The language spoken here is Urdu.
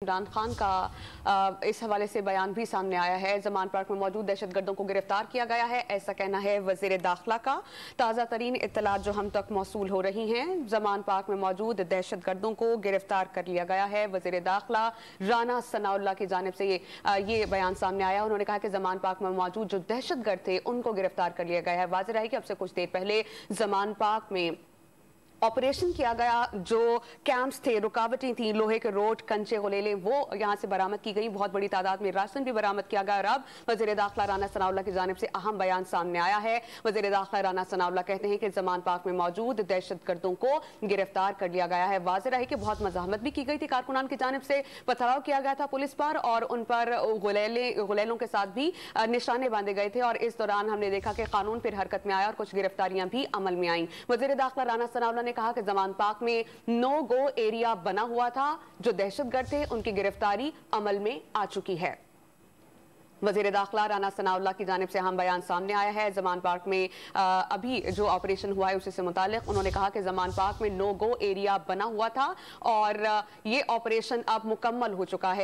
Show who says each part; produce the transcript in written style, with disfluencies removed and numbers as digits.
Speaker 1: عمران خان کا اس حوالے سے بیان بھی سامنے آیا ہے۔ زمان پارک میں موجود دہشت گردوں کو گرفتار کیا گیا ہے، ایسا کہنا ہے وزیر داخلہ کا۔ تازہ ترین اطلاعات جو ہم تک موصول ہو رہی ہیں، زمان پارک میں موجود دہشت گردوں کو گرفتار کر لیا گیا ہے۔ وزیر داخلہ رانا ثناءاللہ کی جانب سے یہ بیان سامنے آیا۔ انہوں نے کہا کہ زمان پارک میں موجود جو دہشت گرد تھے ان کو گرفتار کر لیا گیا ہے۔ واضح رہے کہ اب سے کچھ دیر پہلے زمان پارک میں آپریشن کیا گیا، جو کیمپس تھے، رکاوٹیں تھیں، لوہے کے روڈ، کنچے غلیلے، وہ یہاں سے برآمد کی گئی۔ بہت بڑی تعداد میں راشن بھی برآمد کیا گیا، اور اب وزیر داخلہ رانا ثناءاللہ کی جانب سے اہم بیان سامنے آیا ہے۔ وزیر داخلہ رانا ثناءاللہ کہتے ہیں کہ زمان پارک میں موجود دہشت گردوں کو گرفتار کر لیا گیا ہے۔ واضح رہے کہ بہت مزاحمت بھی کی گئی تھی، کارکنان کی جانب سے پتھراؤ کیا گیا تھا پولیس پر، اور ان پر غلیلوں کے ساتھ بھی نشانے باندھے گئے تھے، اور اس دوران ہم نے دیکھا کہ قانون پھر حرکت میں آیا اور کچھ گرفتاریاں بھی عمل میں آئیں۔ وزیر داخلہ رانا ثناءاللہ نے کہا کہ زمان پارک میں نو گو ایریا بنا ہوا تھا، جو دہشت گرد تھے ان کی گرفتاری عمل میں آ چکی ہے۔ وزیر داخلہ رانا ثناءاللہ کی جانب سے اہم بیان سامنے آیا ہے۔ زمان پارک میں ابھی جو آپریشن ہوا ہے اسی سے متعلق انہوں نے کہا کہ زمان پارک میں نو گو ایریا بنا ہوا تھا، اور یہ آپریشن اب مکمل ہو چکا ہے۔